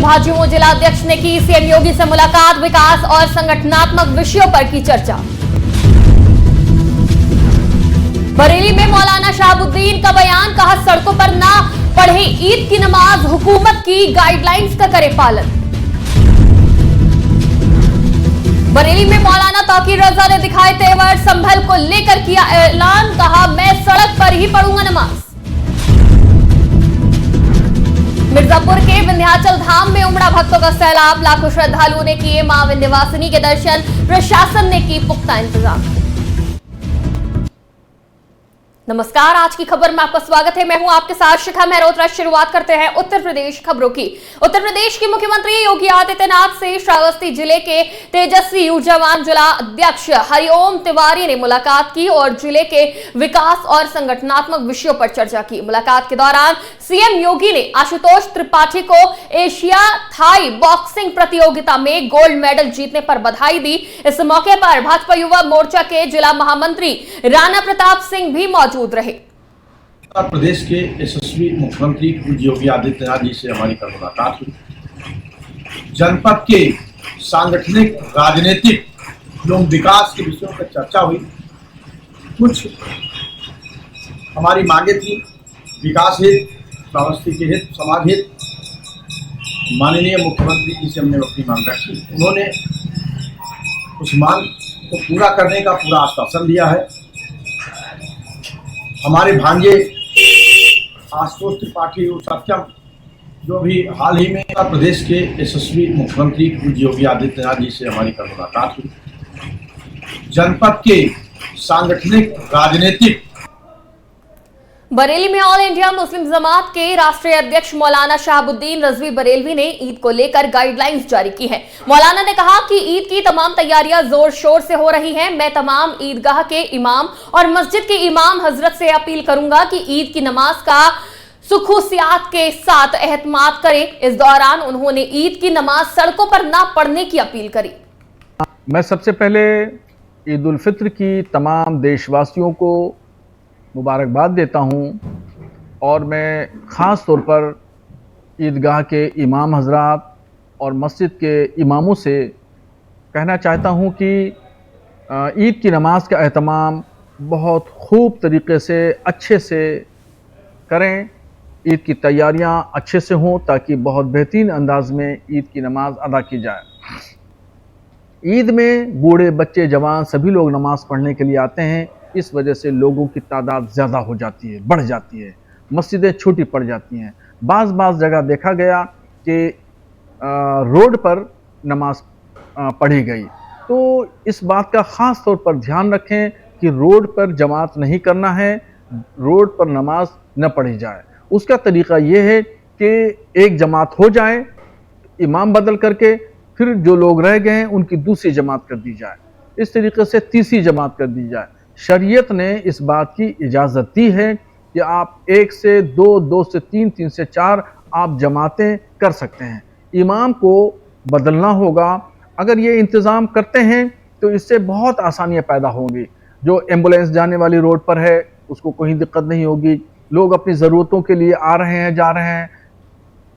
भाजपा जिला अध्यक्ष ने की सीएम योगी से मुलाकात, विकास और संगठनात्मक विषयों पर की चर्चा। बरेली में मौलाना शहाबुद्दीन का बयान, कहा सड़कों पर ना पढ़े ईद की नमाज, हुकूमत की गाइडलाइंस का करे पालन। बरेली में मौलाना तौकीर रजा ने दिखाए तेवर, संभल को लेकर किया ऐलान, कहा मैं सड़क पर ही पढ़ूंगा नमाज। मिर्जापुर के विंध्याचल धाम में उमड़ा भक्तों का सैलाब, लाखों श्रद्धालुओं ने किए मां विंध्यवासिनी के दर्शन, प्रशासन ने की पुख्ता इंतजाम। नमस्कार, आज की खबर में आपका स्वागत है। मैं हूं आपके साथ शिखा मेहरोत्रा। शुरुआत करते हैं उत्तर प्रदेश खबरों की। उत्तर प्रदेश के मुख्यमंत्री योगी आदित्यनाथ से श्रावस्ती जिले के तेजस्वी ऊर्जावान जिला अध्यक्ष हरिओम तिवारी ने मुलाकात की और जिले के विकास और संगठनात्मक विषयों पर चर्चा की। मुलाकात के दौरान सीएम योगी ने आशुतोष त्रिपाठी को एशिया थाई बॉक्सिंग प्रतियोगिता में गोल्ड मेडल जीतने पर बधाई दी। इस मौके पर भाजपा युवा मोर्चा के जिला महामंत्री राणा प्रताप सिंह भी मौजूद रहे। उत्तर प्रदेश के यशस्वी मुख्यमंत्री योगी आदित्यनाथ जी से हमारी कल मुलाकात हुई। जनपद के सांगठनिक, राजनीतिक एवं विकास के विषयों पर चर्चा हुई। कुछ हमारी मांगे थी, विकास हित, श्रावस्ती के हित, समाज हित। माननीय मुख्यमंत्री जी से हमने अपनी मांग रखी। उन्होंने उस मांग को पूरा करने का पूरा आश्वासन दिया है। हमारे भांजे आशुतोष त्रिपाठी और सत्यम, जो भी हाल ही में उत्तर प्रदेश के यशस्वी मुख्यमंत्री योगी आदित्यनाथ जी से हमारी कल मुलाकात हुई। जनपद के सांगठनिक, राजनीतिक। बरेली में ऑल इंडिया मुस्लिम जमात के राष्ट्रीय अध्यक्ष मौलाना शहाबुद्दीन रजवी बरेलवी ने ईद को लेकर गाइडलाइंस जारी की है। मौलाना ने कहा कि ईद की तमाम तैयारियां जोर शोर से हो रही हैं। मैं तमाम ईदगाह के इमाम और मस्जिद के इमाम हजरत से अपील करूंगा कि ईद की नमाज का सुखूसियात के साथ एहतमाम करें। इस दौरान उन्होंने ईद की नमाज सड़कों पर ना पढ़ने की अपील करी। मैं सबसे पहले ईद उल फित्र की तमाम देशवासियों को मुबारकबाद देता हूं और मैं ख़ास तौर पर ईदगाह के इमाम हजरात और मस्जिद के इमामों से कहना चाहता हूं कि ईद की नमाज का एहतमाम बहुत खूब तरीके से, अच्छे से करें। ईद की तैयारियां अच्छे से हों ताकि बहुत बेहतरीन अंदाज में ईद की नमाज अदा की जाए। ईद में बूढ़े, बच्चे, जवान सभी लोग नमाज़ पढ़ने के लिए आते हैं। इस वजह से लोगों की तादाद ज़्यादा हो जाती है, बढ़ जाती है, मस्जिदें छोटी पड़ जाती हैं। बाज़ जगह देखा गया कि रोड पर नमाज पढ़ी गई। तो इस बात का ख़ास तौर पर ध्यान रखें कि रोड पर जमात नहीं करना है, रोड पर नमाज न पढ़ी जाए। उसका तरीक़ा ये है कि एक जमात हो जाए, इमाम बदल करके फिर जो लोग रह गए हैं उनकी दूसरी जमात कर दी जाए। इस तरीके से तीसरी जमात कर दी जाए। शरीयत ने इस बात की इजाज़त दी है कि आप 1 से 2, 2 से 3, 3 से 4 आप जमातें कर सकते हैं। इमाम को बदलना होगा। अगर ये इंतज़ाम करते हैं तो इससे बहुत आसानियाँ पैदा होंगी। जो एम्बुलेंस जाने वाली रोड पर है उसको कोई दिक्कत नहीं होगी। लोग अपनी ज़रूरतों के लिए आ रहे हैं, जा रहे हैं,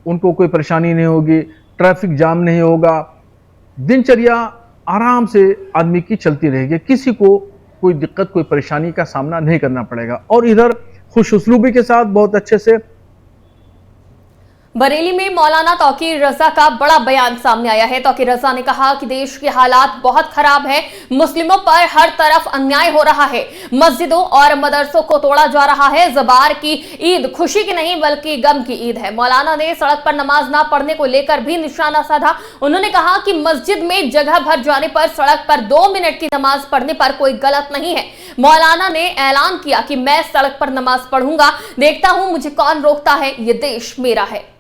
उनको कोई परेशानी नहीं होगी। ट्रैफिक जाम नहीं होगा। दिनचर्या आराम से आदमी की चलती रहेगी। किसी को कोई दिक्कत, कोई परेशानी का सामना नहीं करना पड़ेगा। और इधर खुश उसलूबी के साथ बहुत अच्छे से। बरेली में मौलाना तौकीर रजा का बड़ा बयान सामने आया है। तौकीर रजा ने कहा कि देश के हालात बहुत खराब है, मुस्लिमों पर हर तरफ अन्याय हो रहा है, मस्जिदों और मदरसों को तोड़ा जा रहा है। ज़बार की ईद खुशी की नहीं बल्कि गम की ईद है। मौलाना ने सड़क पर नमाज ना पढ़ने को लेकर भी निशाना साधा। उन्होंने कहा कि मस्जिद में जगह भर जाने पर सड़क पर 2 मिनट की नमाज पढ़ने पर कोई गलत नहीं है। मौलाना ने ऐलान किया कि मैं सड़क पर नमाज पढ़ूंगा, देखता हूं मुझे कौन रोकता है, ये देश मेरा है।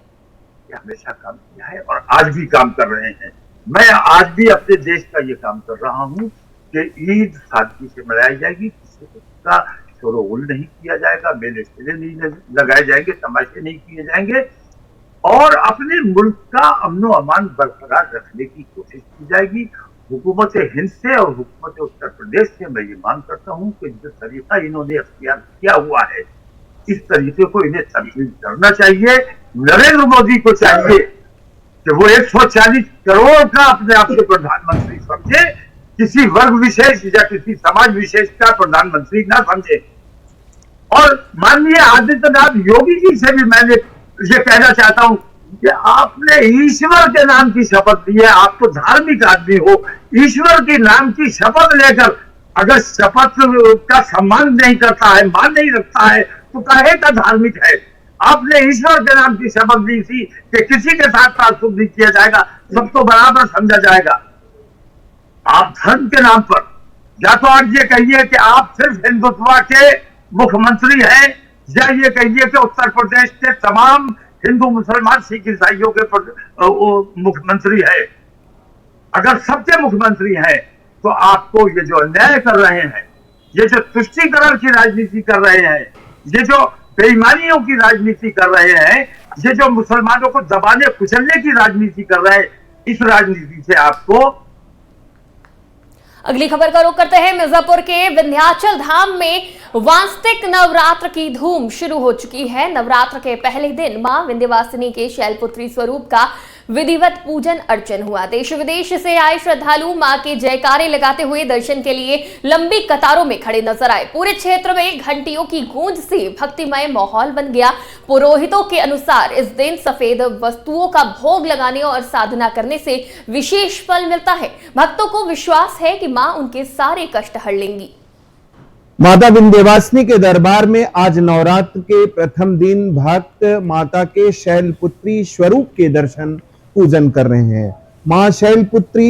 हमेशा काम किया है और आज भी काम कर रहे हैं। मैं आज भी अपने देश का ये काम कर रहा हूँ कि ईद सादगी से मनाई जाएगी, किसी का शोरगुल नहीं किया जाएगा, मेले ठेले नहीं लगाए जाएंगे, तमाशे नहीं किए जाएंगे और अपने मुल्क का अमन व अमान बरकरार रखने की कोशिश की जाएगी। हुकूमत हिंद से और हुकूमत उत्तर प्रदेश से मैं ये मांग करता हूँ कि जो तरीका इन्होंने अख्तियार किया हुआ है, इस तरीके को इन्हें तब्दील करना चाहिए। नरेंद्र मोदी को चाहिए कि वो 140 करोड़ का अपने आप को प्रधानमंत्री समझे, किसी वर्ग विशेष या किसी समाज विशेष का प्रधानमंत्री ना समझे। और माननीय आदित्यनाथ योगी जी से भी मैंने ये कहना चाहता हूं कि आपने ईश्वर के नाम की शपथ ली है, आप तो धार्मिक आदमी हो, ईश्वर के नाम की शपथ लेकर अगर शपथ का सम्मान नहीं करता है, मान नहीं रखता है, तो काहे का धार्मिक है। आपने ईश्वर के नाम की शपथ ली थी कि किसी के साथ तासुब नहीं किया जाएगा, सबको बराबर समझा जाएगा। आप धर्म के नाम पर या तो आज ये कहिए कि आप सिर्फ हिंदुत्व के मुख्यमंत्री हैं, या ये कहिए कि उत्तर प्रदेश के तमाम हिंदू मुसलमान सिख ईसाइयों के मुख्यमंत्री है। अगर सबके मुख्यमंत्री हैं तो आपको ये जो अन्याय कर रहे हैं, ये जो तुष्टीकरण की राजनीति कर रहे हैं, ये जो बेईमानियों की राजनीति कर रहे हैं, ये जो मुसलमानों को दबाने कुचलने की राजनीति कर रहे हैं, इस राजनीति से आपको। अगली खबर का रुख करते हैं। मिर्जापुर के विंध्याचल धाम में वास्तविक नवरात्र की धूम शुरू हो चुकी है। नवरात्र के पहले दिन मां विंध्यवासिनी के शैलपुत्री स्वरूप का विधिवत पूजन अर्चन हुआ। देश विदेश से आए श्रद्धालु मां के जयकारे लगाते हुए दर्शन के लिए लंबी कतारों में खड़े नजर आए। पूरे क्षेत्र में घंटियों की गूंज से भक्तिमय माहौल बन गया। पुरोहितों के अनुसार इस दिन सफेद वस्तुओं का भोग लगाने और साधना करने से विशेष फल मिलता है। भक्तों को विश्वास है कि मां उनके सारे कष्ट हर लेंगी। माता विंध्यवासिनी के दरबार में आज नवरात्र के प्रथम दिन भक्त माता के शैलपुत्री स्वरूप के दर्शन पूजन कर रहे हैं। मां शैलपुत्री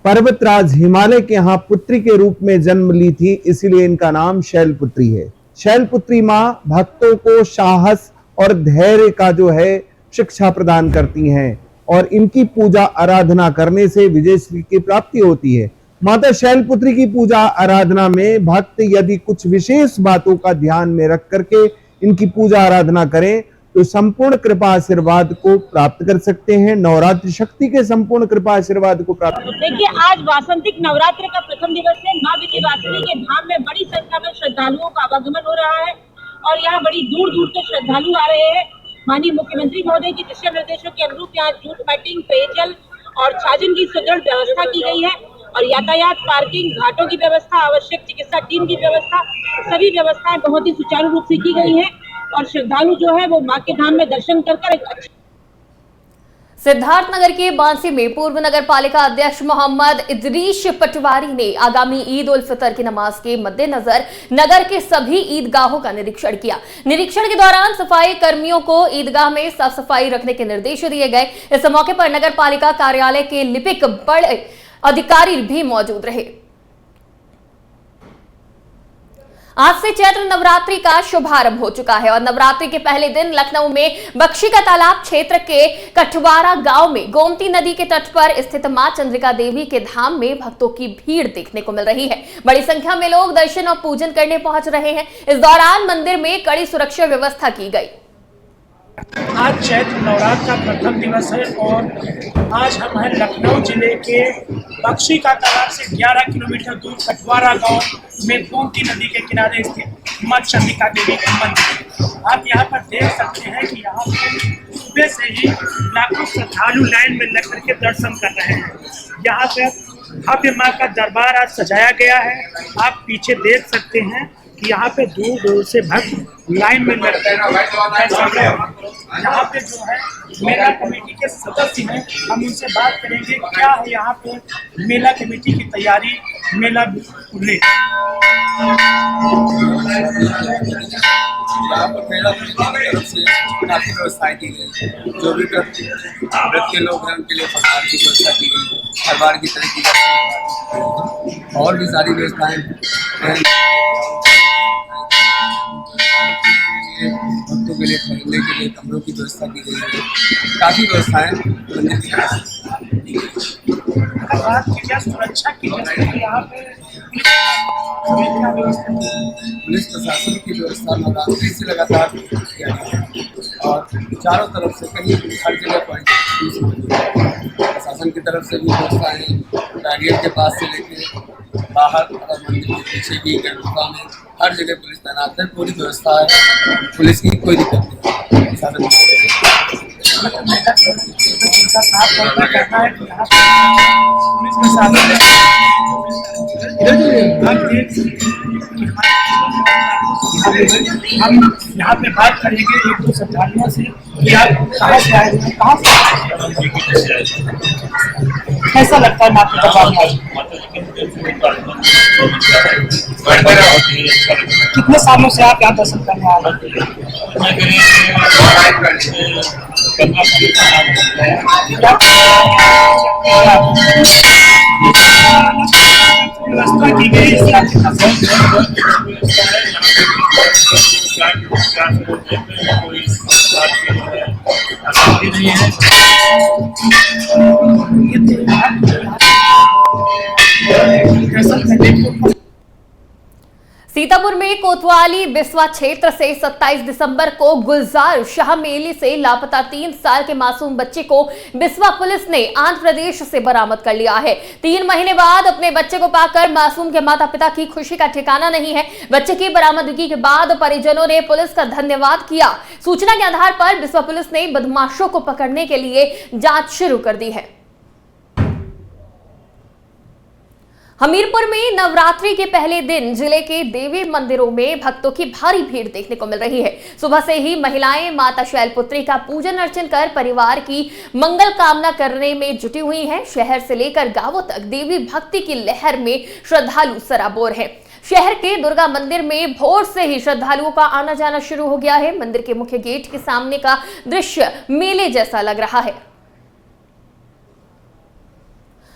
पर्वतराज हिमालय के यहाँ पुत्री के रूप में जन्म ली थी, इसीलिए इनका नाम शैलपुत्री है। शैलपुत्री मां भक्तों को साहस और धैर्य का जो है शिक्षा प्रदान करती हैं और इनकी पूजा आराधना करने से विजयश्री की प्राप्ति होती है। माता शैलपुत्री की पूजा आराधना में भक्त यदि कुछ विशेष बातों का ध्यान में रख करके इनकी पूजा आराधना करें तो संपूर्ण कृपा आशीर्वाद को प्राप्त कर सकते हैं। नवरात्रि शक्ति के संपूर्ण कृपा आशीर्वाद को प्राप्त। देखिए, आज वासंतिक नवरात्र का प्रथम दिवस है। मां विंध्यवासिनी के धाम में बड़ी संख्या में श्रद्धालुओं का आवागमन हो रहा है और यहाँ बड़ी दूर दूर से श्रद्धालु आ रहे हैं। माननीय मुख्यमंत्री महोदय की दिशा निर्देशों के अनुरूप यहाँ जूट मैटिंग, पेयजल और छाजन की सुदृढ़ व्यवस्था की गई है और यातायात, पार्किंग, घाटों की व्यवस्था, आवश्यक चिकित्सा टीम की व्यवस्था, सभी व्यवस्थाएं बहुत ही सुचारू रूप से की गई हैं और श्रद्धालु जो है वो मां के धाम में दर्शन कर एक अच्छे। सिद्धार्थनगर के बांसी में पूर्व नगर पालिका अध्यक्ष मोहम्मद इदरीश पटवारी ने आगामी ईद उल फितर की नमाज के मद्देनजर नगर के सभी ईदगाहों का निरीक्षण किया। निरीक्षण के दौरान सफाई कर्मियों को ईदगाह में साफ सफाई रखने के निर्देश दिए गए। इस मौके पर नगर पालिका कार्यालय के लिपिक बड़े अधिकारी भी मौजूद रहे। आज से चैत्र नवरात्रि का शुभारंभ हो चुका है और नवरात्रि के पहले दिन लखनऊ में बख्शी का तालाब क्षेत्र के कठवारा गांव में गोमती नदी के तट पर स्थित मां चंद्रिका देवी के धाम में भक्तों की भीड़ देखने को मिल रही है। बड़ी संख्या में लोग दर्शन और पूजन करने पहुंच रहे हैं। इस दौरान मंदिर में कड़ी सुरक्षा व्यवस्था की गई। आज चैत्र नवरात्र का प्रथम दिवस है और आज हम हैं लखनऊ जिले के बख्शी का तालाब से 11 किलोमीटर दूर कठवारा गांव में गोमती नदी के किनारे स्थित मां चंद्रिका देवी का मंदिर। आप यहां पर देख सकते हैं कि यहाँ पे सुबह से ही लाखों श्रद्धालु लाइन में लग करके दर्शन कर रहे हैं। यहाँ पे भव्य मां का दरबार आज सजाया गया है। आप पीछे देख सकते हैं कि यहाँ पे दूर दूर से भक्त लाइन में लग रहे हैं। यहाँ पे जो है मेला कमेटी के सदस्य हैं, हम उनसे बात करेंगे क्या है यहाँ पे मेला कमेटी की तैयारी, मेला को लेकर। यहाँ पर मेला कमेटी की तरफ से काफी व्यवस्थाएं की गई। जो भी व्रत के लोग हैं उनके लिए फलहार की व्यवस्था की गई, हलवार की तरह की गई और भी सारी व्यवस्थाएं भक्तों के लिए ठहरने के लिए कमरों की व्यवस्था की गई है। काफी व्यवस्थाएं सुरक्षा की यहाँ पे पुलिस प्रशासन की व्यवस्था नवरात्रि से लगातार किया गया है और चारों तरफ से कहीं हर जगह पर प्रशासन की तरफ से भी व्यवस्थाएं, बैरियर के पास से लेके बाहर मंदिर के पीछे की गुफा में हर जगह पुलिस तैनात है। पूरी व्यवस्था है, पुलिस की कोई दिक्कत नहीं। जिनका साफ तौर पर कहना है कि यहाँ पुलिस के साथ हम यहाँ पे बात करेंगे एक दो श्रद्धालुओं से कि आप कहाँ से आए हैं, कहाँ से कैसा लगता है माता का बात? कितने सालों से आप यहाँ दर्शन करने आ रहे व्यवस्था की गई सीतापुर में कोतवाली बिस्वा क्षेत्र से 27 दिसंबर को गुलजार शाह मेले से लापता 3 साल के मासूम बच्चे को बिस्वा पुलिस ने आंध्र प्रदेश से बरामद कर लिया है। 3 महीने बाद अपने बच्चे को पाकर मासूम के माता पिता की खुशी का ठिकाना नहीं है। बच्चे की बरामदगी के बाद परिजनों ने पुलिस का धन्यवाद किया। सूचना के आधार पर बिस्वा पुलिस ने बदमाशों को पकड़ने के लिए जांच शुरू कर दी है। हमीरपुर में नवरात्रि के पहले दिन जिले के देवी मंदिरों में भक्तों की भारी भीड़ देखने को मिल रही है। सुबह से ही महिलाएं माता शैलपुत्री का पूजन अर्चन कर परिवार की मंगल कामना करने में जुटी हुई हैं। शहर से लेकर गांवों तक देवी भक्ति की लहर में श्रद्धालु सराबोर हैं। शहर के दुर्गा मंदिर में भोर से ही श्रद्धालुओं का आना जाना शुरू हो गया है। मंदिर के मुख्य गेट के सामने का दृश्य मेले जैसा लग रहा है।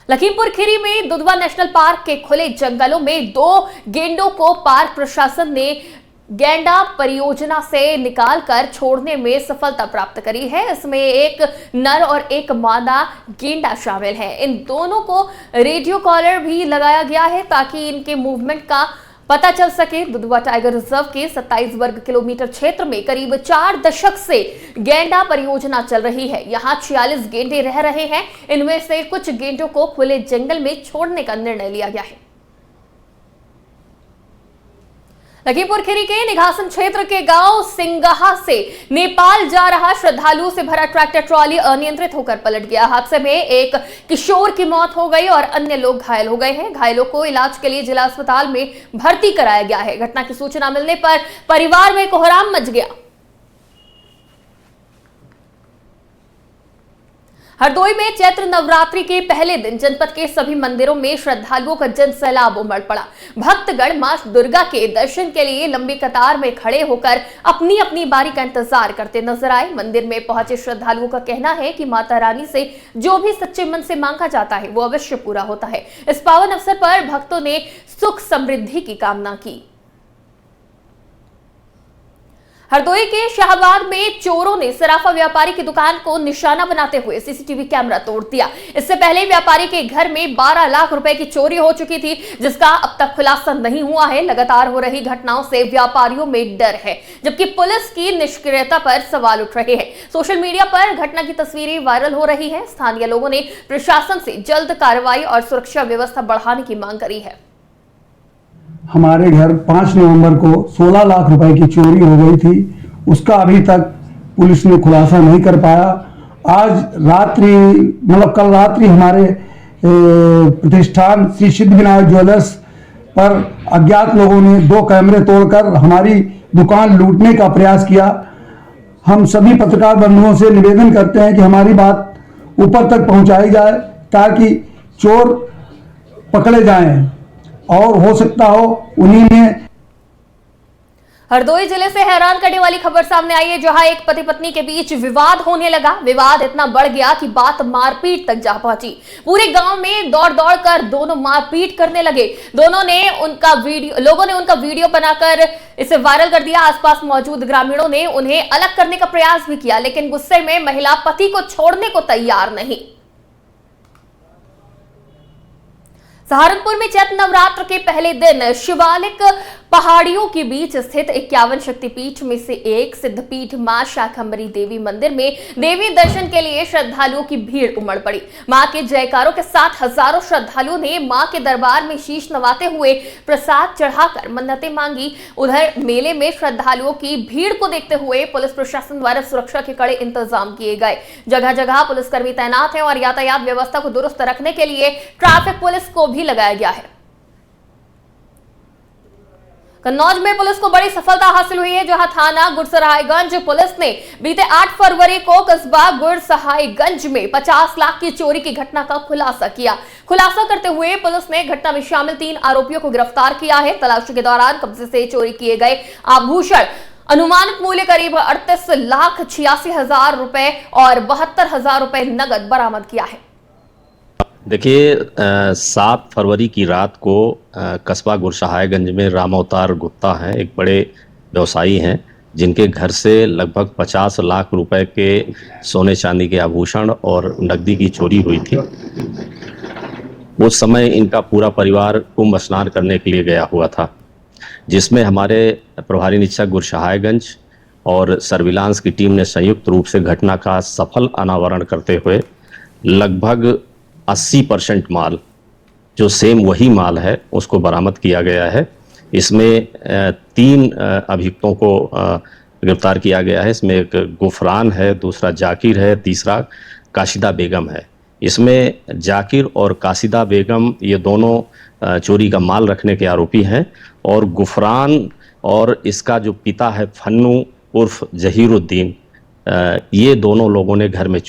लखीमपुर खीरी में दुधवा नेशनल पार्क के खुले जंगलों में 2 गेंडों को पार्क प्रशासन ने गैंडा परियोजना से निकालकर छोड़ने में सफलता प्राप्त करी है। इसमें एक नर और एक मादा गेंडा शामिल है। इन दोनों को रेडियो कॉलर भी लगाया गया है ताकि इनके मूवमेंट का पता चल सके। दुधवा टाइगर रिजर्व के 27 वर्ग किलोमीटर क्षेत्र में करीब 4 दशक से गैंडा परियोजना चल रही है। यहाँ 46 गेंडे रह रहे हैं। इनमें से कुछ गेंडों को खुले जंगल में छोड़ने का निर्णय लिया गया है। लखीमपुर खीरी के निघासन क्षेत्र के गांव सिंगाहा से नेपाल जा रहा श्रद्धालुओं से भरा ट्रैक्टर ट्रॉली अनियंत्रित होकर पलट गया। हादसे में एक किशोर की मौत हो गई और अन्य लोग घायल हो गए हैं। घायलों को इलाज के लिए जिला अस्पताल में भर्ती कराया गया है। घटना की सूचना मिलने पर परिवार में कोहराम मच गया। हरदोई में चैत्र नवरात्रि के पहले दिन जनपद के सभी मंदिरों में श्रद्धालुओं का जन सैलाब उमड़ पड़ा। भक्तगण मां दुर्गा के दर्शन के लिए लंबी कतार में खड़े होकर अपनी अपनी बारी का इंतजार करते नजर आए। मंदिर में पहुंचे श्रद्धालुओं का कहना है कि माता रानी से जो भी सच्चे मन से मांगा जाता है वो अवश्य पूरा होता है। इस पावन अवसर पर भक्तों ने सुख समृद्धि की कामना की। हरदोई के शाहबाद में चोरों ने सराफा व्यापारी की दुकान को निशाना बनाते हुए सीसीटीवी कैमरा तोड़ दिया। इससे पहले व्यापारी के घर में 12 लाख रुपए की चोरी हो चुकी थी, जिसका अब तक खुलासा नहीं हुआ है। लगातार हो रही घटनाओं से व्यापारियों में डर है, जबकि पुलिस की निष्क्रियता पर सवाल उठ रहे हैं। सोशल मीडिया पर घटना की तस्वीरें वायरल हो रही है। स्थानीय लोगों ने प्रशासन से जल्द कार्रवाई और सुरक्षा व्यवस्था बढ़ाने की मांग करी है। हमारे घर 5 नवंबर को 16 लाख रुपए की चोरी हो गई थी। उसका अभी तक पुलिस ने खुलासा नहीं कर पाया। आज रात्रि कल रात्रि हमारे प्रतिष्ठान श्री सिद्ध विनायक ज्वेलर्स पर अज्ञात लोगों ने 2 कैमरे तोड़कर हमारी दुकान लूटने का प्रयास किया। हम सभी पत्रकार बंधुओं से निवेदन करते हैं कि हमारी बात ऊपर तक पहुंचाई जाए ताकि चोर पकड़े जाएं और हो सकता हो उन्हीं में। हरदोई जिले से हैरान करने वाली खबर सामने आई है, जहां एक पति पत्नी के बीच विवाद होने लगा। विवाद इतना बढ़ गया कि बात मारपीट तक जा पहुंची। पूरे गांव में दौड़ दौड़ कर दोनों मारपीट करने लगे। लोगों ने उनका वीडियो बनाकर इसे वायरल कर दिया। आसपास मौजूद ग्रामीणों ने उन्हें अलग करने का प्रयास भी किया, लेकिन गुस्से में महिला पति को छोड़ने को तैयार नहीं। सहारनपुर में चैत्र नवरात्र के पहले दिन शिवालिक पहाड़ियों के बीच स्थित 51 शक्तिपीठ में से एक सिद्धपीठ मां शाकंभरी देवी मंदिर में देवी दर्शन के लिए श्रद्धालुओं की भीड़ उमड़ पड़ी। मां के जयकारों के साथ हजारों श्रद्धालुओं ने मां के दरबार में शीश नवाते हुए प्रसाद चढ़ाकर मन्नतें मांगी। उधर मेले में श्रद्धालुओं की भीड़ को देखते हुए पुलिस प्रशासन द्वारा सुरक्षा के कड़े इंतजाम किए गए। जगह जगह पुलिसकर्मी तैनात हैं और यातायात व्यवस्था को दुरुस्त रखने के लिए ट्रैफिक पुलिस को भी लगाया गया है। कन्नौज में पुलिस को बड़ी सफलता हासिल हुई है, जहां थाना गुड़सरायगंज पुलिस ने बीते 8 फरवरी को कस्बा गुड़सरायगंज में 50 लाख की चोरी की घटना का खुलासा किया। खुलासा करते हुए पुलिस ने घटना में शामिल 3 आरोपियों को गिरफ्तार किया है। तलाशी के दौरान कब्जे से चोरी किए गए आभूषण अनुमानित मूल्य करीब 38,86,000 रुपए और 72,000 रुपए नगद बरामद किया है। देखिए 7 फरवरी की रात को कस्बा गुड़सरायगंज में राम अवतार गुप्ता हैं, एक बड़े व्यवसायी हैं, जिनके घर से लगभग 50 लाख रुपए के सोने चांदी के आभूषण और नकदी की चोरी हुई थी। उस समय इनका पूरा परिवार कुंभ स्नान करने के लिए गया हुआ था, जिसमें हमारे प्रभारी निरीक्षक गुड़सरायगंज और सर्विलांस की टीम ने संयुक्त रूप से घटना का सफल अनावरण करते हुए लगभग 80% माल, जो सेम वही माल है, उसको बरामद किया गया है। इसमें 3 अभियुक्तों को गिरफ्तार किया गया है। इसमें एक गुफरान है, दूसरा जाकिर है, तीसरा काशिदा बेगम है। इसमें जाकिर और काशिदा बेगम ये दोनों चोरी का माल रखने के आरोपी हैं, और गुफरान और इसका जो पिता है फन्नू उर्फ जहीरुद्दीन, ये दोनों लोगों ने घर में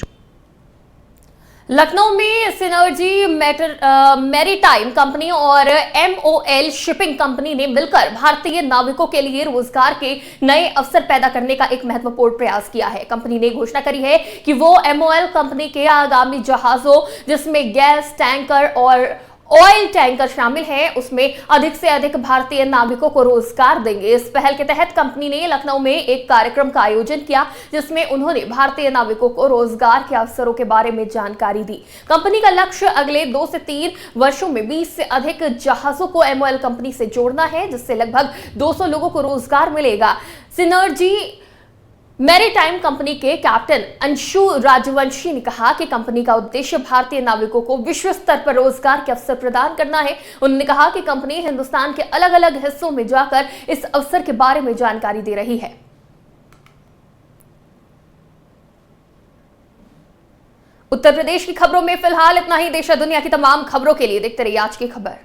लखनऊ में सिनर्जी मैरीटाइम कंपनी और MOL शिपिंग कंपनी ने मिलकर भारतीय नाविकों के लिए रोजगार के नए अवसर पैदा करने का एक महत्वपूर्ण प्रयास किया है। कंपनी ने घोषणा करी है कि वो MOL कंपनी के आगामी जहाजों, जिसमें गैस टैंकर और ऑयल टैंकर शामिल है, उसमें अधिक से अधिक भारतीय नाविकों को रोजगार देंगे। इस पहल के तहत कंपनी ने लखनऊ में एक कार्यक्रम का आयोजन किया, जिसमें उन्होंने भारतीय नाविकों को रोजगार के अवसरों के बारे में जानकारी दी। कंपनी का लक्ष्य अगले 2 से 3 वर्षों में 20 से अधिक जहाजों को MOL कंपनी से जोड़ना है, जिससे लगभग 200 लोगों को रोजगार मिलेगा। सिनर्जी मैरीटाइम कंपनी के कैप्टन अंशु राजवंशी ने कहा कि कंपनी का उद्देश्य भारतीय नाविकों को विश्व स्तर पर रोजगार के अवसर प्रदान करना है। उन्होंने कहा कि कंपनी हिंदुस्तान के अलग अलग हिस्सों में जाकर इस अवसर के बारे में जानकारी दे रही है। उत्तर प्रदेश की खबरों में फिलहाल इतना ही। देश और दुनिया की तमाम खबरों के लिए देखते रहिए आज की खबर।